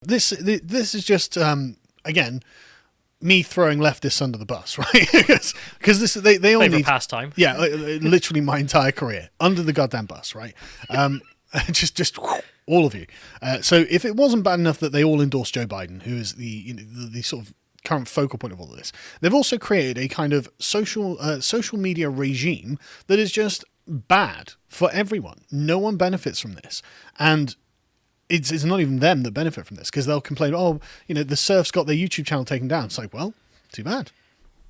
This is just again me throwing leftists under the bus, right? Because they all need pastime. Yeah, literally my entire career under the goddamn bus, right? Just all of you. So if it wasn't bad enough that they all endorse Joe Biden, who is the sort of current focal point of all of this, they've also created a kind of social media regime that is just bad for everyone. No one benefits from this, and it's not even them that benefit from this, because they'll complain, the Surf's got their YouTube channel taken down. It's like, well, too bad.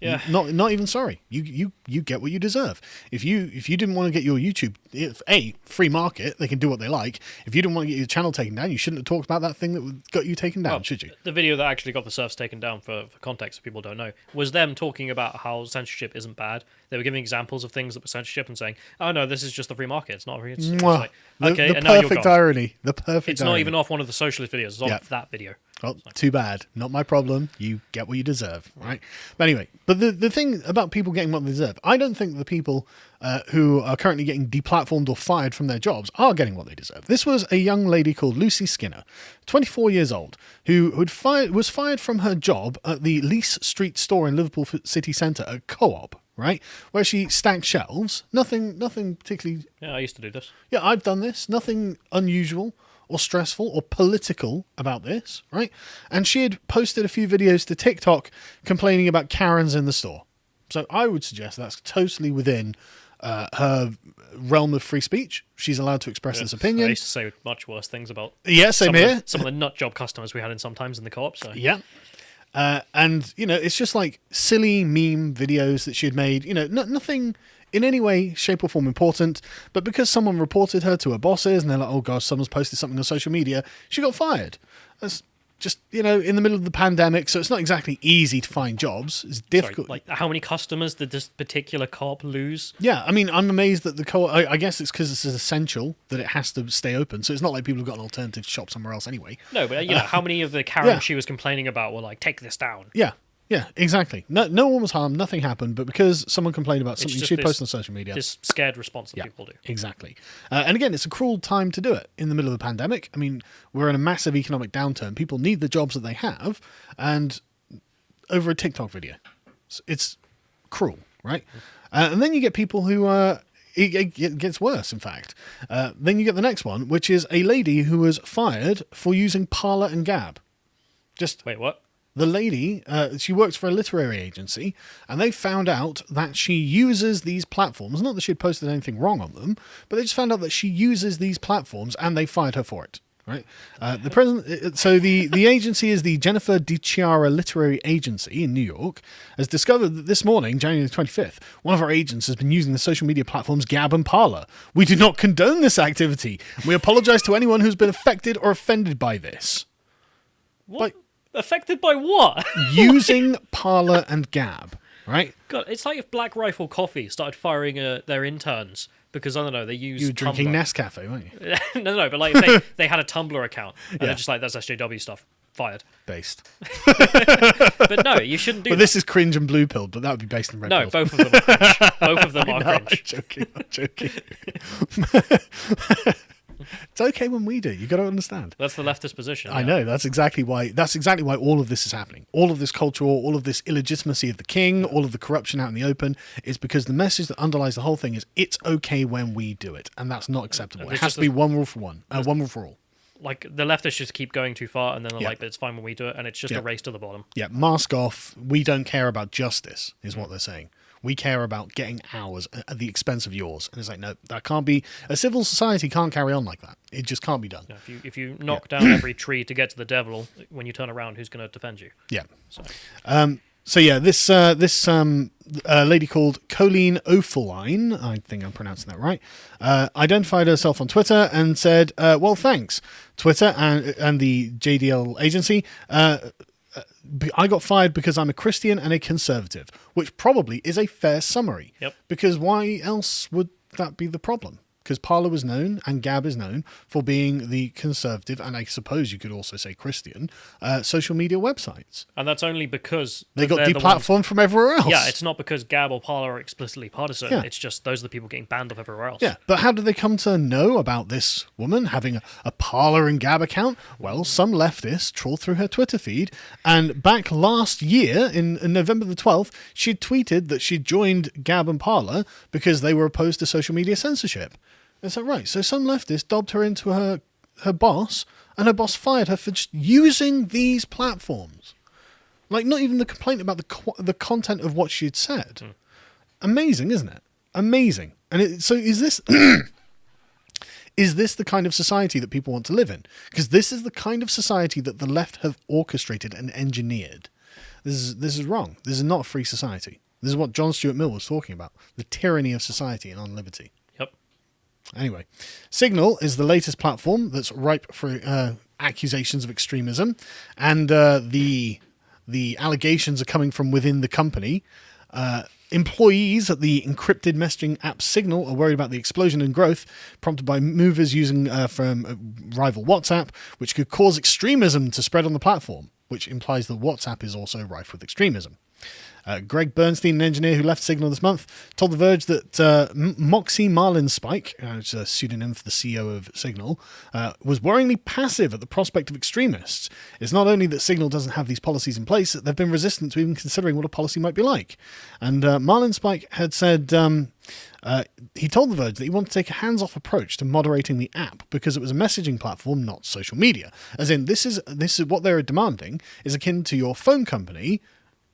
Yeah. Not even sorry. You get what you deserve. If you didn't want to get your YouTube, free market, they can do what they like. If you didn't want to get your channel taken down, you shouldn't have talked about that thing that got you taken down, should you? The video that actually got the Surfs taken down, for context, if people don't know, was them talking about how censorship isn't bad. They were giving examples of things that were censorship and saying, "Oh no, this is just the free market. It's not free." It's like, okay, the and now you're perfect gone. irony. The perfect. It's irony. not even off one of the socialist videos. It's off that video. Well, too bad. Not my problem. You get what you deserve, right? But anyway, the thing about people getting what they deserve, I don't think the people who are currently getting deplatformed or fired from their jobs are getting what they deserve. This was a young lady called Lucy Skinner, 24 years old, who was fired from her job at the Lees Street store in Liverpool city centre, a Co-op, right, where she stacked shelves. Nothing particularly... Yeah, I used to do this. Yeah, I've done this. Nothing unusual or stressful or political about this, right? And she had posted a few videos to TikTok complaining about Karens in the store. So I would suggest that's totally within her realm of free speech. She's allowed to express this opinion. I used to say much worse things about same here. Some of the nut job customers we had sometimes in the co-op. So. Yeah. And, it's just like silly meme videos that she had made, nothing in any way, shape or form important, but because someone reported her to her bosses and they're like, oh gosh, someone's posted something on social media, she got fired. That's just, in the middle of the pandemic, so it's not exactly easy to find jobs. It's difficult. Sorry, how many customers did this particular co-op lose? Yeah, I mean, I'm amazed that the co-op, I guess it's because it's essential that it has to stay open, so it's not like people have got an alternative shop somewhere else anyway. No, but how many of the Karens she was complaining about were like, take this down? Yeah, exactly. No one was harmed, nothing happened, but because someone complained about something she posted on social media. This scared response that people do. Exactly. And again, it's a cruel time to do it in the middle of a pandemic. I mean, we're in a massive economic downturn. People need the jobs that they have, and over a TikTok video. It's cruel, right? And then you get people who... it gets worse, in fact. Then you get the next one, which is a lady who was fired for using Parler and Gab. Wait, what? The lady, she works for a literary agency, and they found out that she uses these platforms. Not that she had posted anything wrong on them, but they just found out that she uses these platforms, and they fired her for it. Right? The agency is the Jennifer DiChiara Literary Agency in New York, has discovered that this morning, January 25th, one of our agents has been using the social media platforms Gab and Parler. We do not condone this activity. We apologize to anyone who's been affected or offended by this. What? Affected by what? Using Parler and Gab, right? God, it's like if Black Rifle Coffee started firing their interns because, I don't know, they use You were drinking Tumblr. Nescafe, weren't you? no, but like if they had a Tumblr account and they're just like, that's SJW stuff, fired. Based. But no, you shouldn't do that. This is cringe and blue pilled, but that would be based in red No, pills. both of them are cringe. Both of them are cringe. I'm joking. It's okay when we do. You got to understand. That's the leftist position. I know. That's exactly why all of this is happening. All of this cultural, all of this illegitimacy of the king, all of the corruption out in the open is because the message that underlies the whole thing is it's okay when we do it, and that's not acceptable. It has to be one rule for one rule for all. Like, the leftists just keep going too far, and then they're like, but it's fine when we do it, and it's just a race to the bottom. Yeah, mask off. We don't care about justice, is what they're saying. We care about getting ours at the expense of yours. And it's like, no, that can't be... A civil society can't carry on like that. It just can't be done. Yeah, if you knock down every tree to get to the devil, when you turn around, who's going to defend you? Yeah. This lady called Colleen O'Faline, I think I'm pronouncing that right, identified herself on Twitter and said, well, thanks, Twitter and the JDL agency. I got fired because I'm a Christian and a conservative, which probably is a fair summary. Yep. Because why else would that be the problem? because Parler was known and Gab is known for being the conservative, and I suppose you could also say Christian, social media websites. And that's only because They got they're the ones- deplatformed from everywhere else. Yeah, it's not because Gab or Parler are explicitly partisan. Yeah. It's just those are the people getting banned off everywhere else. Yeah, but how did they come to know about this woman having a Parler and Gab account? Well, some leftists trawled through her Twitter feed, and back last year, in November the 12th, she'd tweeted that she'd joined Gab and Parler because they were opposed to social media censorship. Is that right? So some leftists dobbed her into her boss, and her boss fired her for just using these platforms. Like, not even the complaint about the content of what she'd said. Amazing, isn't it? Amazing. And so is this... Is this the kind of society that people want to live in? Because this is the kind of society that the left have orchestrated and engineered. This is wrong. This is not a free society. This is what John Stuart Mill was talking about. The tyranny of society and on liberty. Yep. Anyway, Signal is the latest platform that's ripe for accusations of extremism. And the allegations are coming from within the company. Employees at the encrypted messaging app Signal are worried about the explosion in growth prompted by movers using from rival WhatsApp, which could cause extremism to spread on the platform, which implies that WhatsApp is also rife with extremism. Greg Bernstein, an engineer who left Signal this month, told The Verge that Moxie Marlinspike, which is a pseudonym for the CEO of Signal, was worryingly passive at the prospect of extremists. It's not only that Signal doesn't have these policies in place, they've been resistant to even considering what a policy might be like. And Marlinspike had said... he told The Verge that he wanted to take a hands-off approach to moderating the app because it was a messaging platform, not social media. As in, this is what they're demanding is akin to your phone company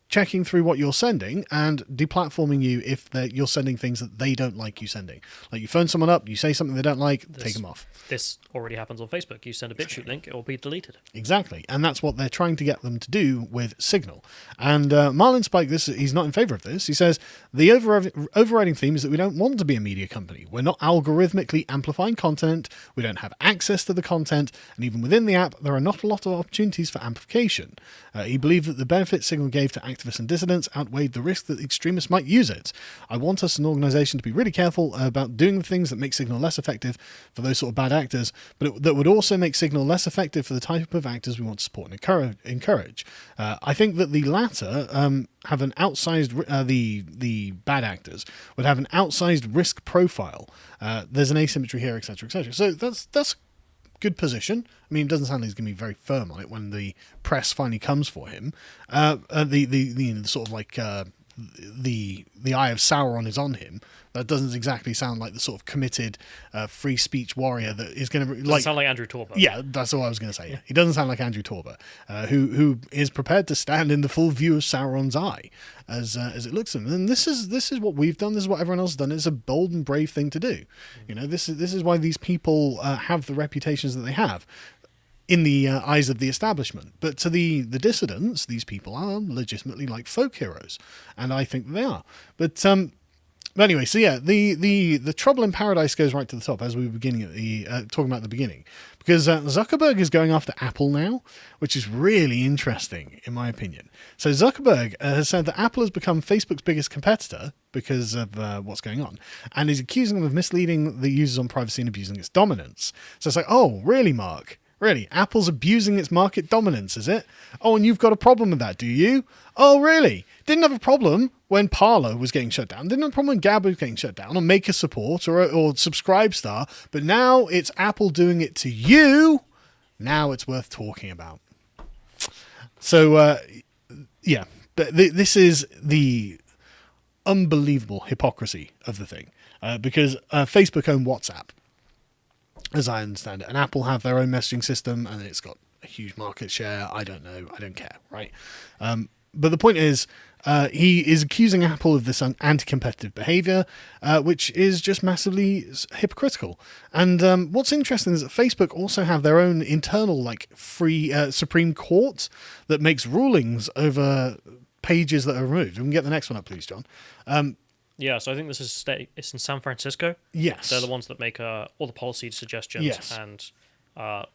checking through what you're sending and deplatforming you if you're sending things that they don't like you sending. Like you phone someone up, you say something they don't like, take them off. This already happens on Facebook. You send a BitChute link, it will be deleted. Exactly. And that's what they're trying to get them to do with Signal. And Marlinspike, he's not in favour of this. He says, the overriding theme is that we don't want to be a media company. We're not algorithmically amplifying content. We don't have access to the content. And even within the app, there are not a lot of opportunities for amplification. He believed that the benefits Signal gave to activists and dissidents outweighed the risk that extremists might use it. I want us, an organisation, to be really careful about doing the things that make Signal less effective for those sort of bad actors, but that would also make Signal less effective for the type of actors we want to support and encourage. I think that the latter have an outsized, the bad actors would have an outsized risk profile. There's an asymmetry here, etc., etc. So that's good position. I mean, it doesn't sound like he's going to be very firm on it when the press finally comes for him. The sort of like the eye of Sauron is on him. That doesn't exactly sound like the sort of committed free speech warrior that is going to Doesn't sound like Andrew Torba. Yeah, that's all I was going to say. Yeah. He doesn't sound like Andrew Torba, who is prepared to stand in the full view of Sauron's eye as it looks at him. And this is what we've done. This is what everyone else has done. It's a bold and brave thing to do. You know, this is why these people have the reputations that they have in the eyes of the establishment. But to the dissidents, these people are legitimately like folk heroes, and I think they are. But anyway, so yeah, the trouble in paradise goes right to the top, as we were beginning at the talking about at the beginning, because Zuckerberg is going after Apple now, which is really interesting in my opinion. So Zuckerberg has said that Apple has become Facebook's biggest competitor because of what's going on, and is accusing them of misleading the users on privacy and abusing its dominance. So it's like, oh, really, Mark? Really? Apple's abusing its market dominance, is it? Oh, and you've got a problem with that, do you? Oh, really? Didn't have a problem when Parler was getting shut down. Didn't have a problem when Gab was getting shut down, or Maker Support, or Subscribestar. But now it's Apple doing it to you. Now it's worth talking about. So, yeah. But this is the unbelievable hypocrisy of the thing. Because Facebook own WhatsApp, as I understand it, and Apple have their own messaging system, and it's got a huge market share. I don't know. I don't care, right? But the point is, he is accusing Apple of this anti-competitive behavior, which is just massively hypocritical. And what's interesting is that Facebook also have their own internal, like, free Supreme Court that makes rulings over pages that are removed. We can get the next one up, please, John. Yeah, so I think this is it's in San Francisco. Yes. They're the ones that make all the policy suggestions Yes. and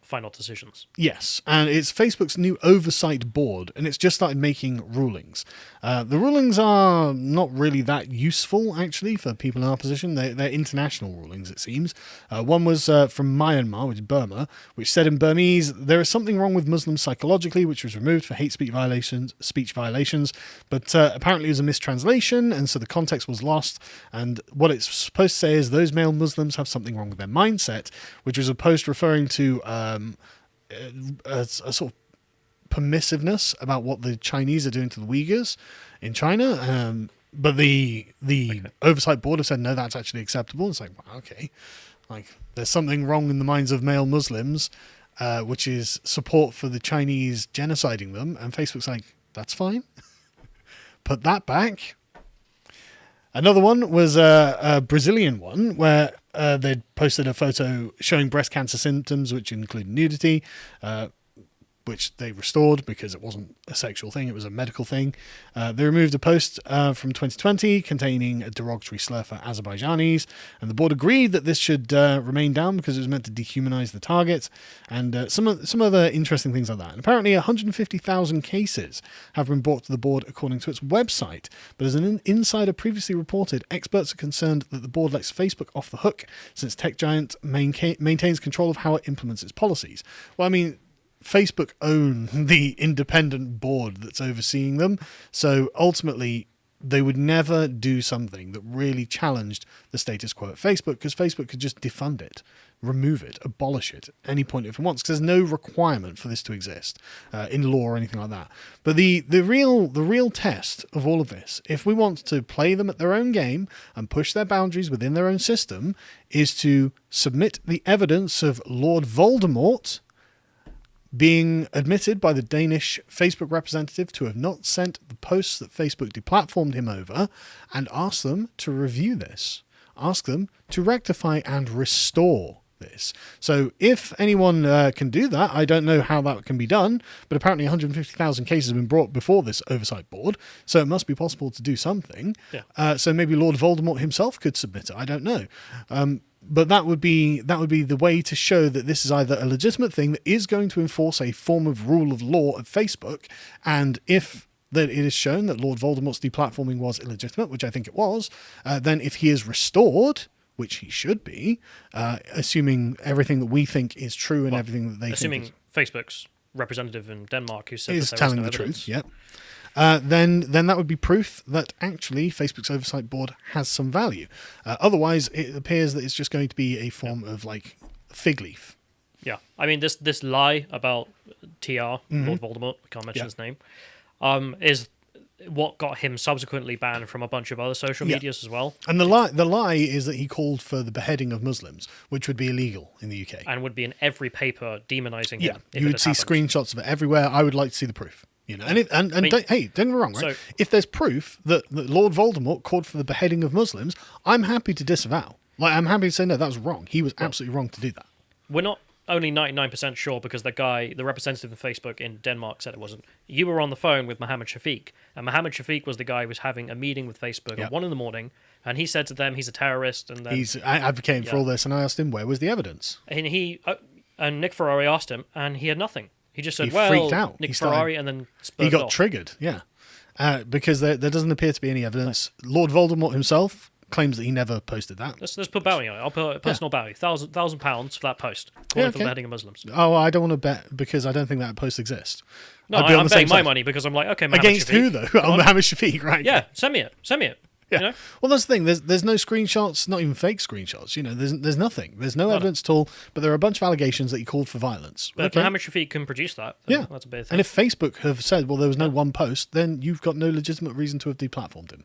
final decisions. Yes, and it's Facebook's new oversight board, and it's just started making rulings. The rulings are not really that useful, actually, for people in our position. They're international rulings, it seems. One was from Myanmar, which is Burma, which said in Burmese, there is something wrong with Muslims psychologically, which was removed for hate speech violations, but apparently it was a mistranslation, and so the context was lost, and what it's supposed to say is those male Muslims have something wrong with their mindset, which was a post referring to a sort of permissiveness about what the Chinese are doing to the Uyghurs in China. But the oversight board have said, no, that's actually acceptable. It's like, well, okay. Like, there's something wrong in the minds of male Muslims, which is support for the Chinese genociding them. And Facebook's like, that's fine. Put that back. Another one was a Brazilian one where they'd posted a photo showing breast cancer symptoms, which include nudity, which they restored because it wasn't a sexual thing, it was a medical thing. They removed a post from 2020 containing a derogatory slur for Azerbaijanis, and the board agreed that this should remain down because it was meant to dehumanize the target, and some other interesting things like that. And apparently 150,000 cases have been brought to the board according to its website, but as an insider previously reported, experts are concerned that the board lets Facebook off the hook since tech giant maintains control of how it implements its policies. Well, I mean, Facebook own the independent board that's overseeing them, so ultimately they would never do something that really challenged the status quo at Facebook, because Facebook could just defund it, remove it, abolish it at any point if it wants, because there's no requirement for this to exist in law or anything like that. But the real test of all of this, if we want to play them at their own game and push their boundaries within their own system, is to submit the evidence of Lord Voldemort being admitted by the Danish Facebook representative to have not sent the posts that Facebook deplatformed him over, and ask them to review this. Ask them to rectify and restore this. So if anyone can do that, I don't know how that can be done, but apparently 150,000 cases have been brought before this oversight board, so it must be possible to do something. Yeah. So maybe Lord Voldemort himself could submit it. I don't know. But that would be the way to show that this is either a legitimate thing that is going to enforce a form of rule of law at Facebook, and if that it is shown that Lord Voldemort's deplatforming was illegitimate, which I think it was, then if he is restored, which he should be, assuming everything that we think is true and everything that they assuming think Facebook's representative in Denmark who said is that there telling was no the evidence. truth, then that would be proof that actually Facebook's oversight board has some value. Otherwise, it appears that it's just going to be a form of like fig leaf. Yeah, I mean this lie about TR, Lord Voldemort, we can't mention his name, is what got him subsequently banned from a bunch of other social medias as well. And the lie is that he called for the beheading of Muslims, which would be illegal in the UK. And would be in every paper demonizing him. You would see screenshots of it everywhere. I would like to see the proof. You know, don't get me wrong, right? So, if there's proof that Lord Voldemort called for the beheading of Muslims, I'm happy to disavow. Like, I'm happy to say, no, that was wrong. He was absolutely wrong to do that. We're not only 99% sure because the representative of Facebook in Denmark said it wasn't. You were on the phone with Mohammed Shafiq, and Mohammed Shafiq was the guy who was having a meeting with Facebook at 1 a.m, and he said to them he's a terrorist, and then he's advocating for all this, and I asked him where was the evidence, and Nick Ferrari asked him, and he had nothing. He just said, freaked out. Nick Ferrari, and then he got off. triggered, because there doesn't appear to be any evidence. Lord Voldemort himself claims that he never posted that. Let's put bounty on it. I'll put a personal bounty, £1,000 for that post, calling for the beheading of Muslims. Oh, I don't want to bet because I don't think that post exists. No, I'm betting my money because I'm like, okay, Mohammed against Shafiq, who though? Mohammed Shafiq, right? Yeah, send me it. Yeah. You know? Well, that's the thing. There's no screenshots, not even fake screenshots. You know, there's nothing. There's no evidence at all. But there are a bunch of allegations that he called for violence. But if Mohammed Shafiq can produce that, then that's a big thing. And if Facebook have said, well, there was no one post, then you've got no legitimate reason to have deplatformed him.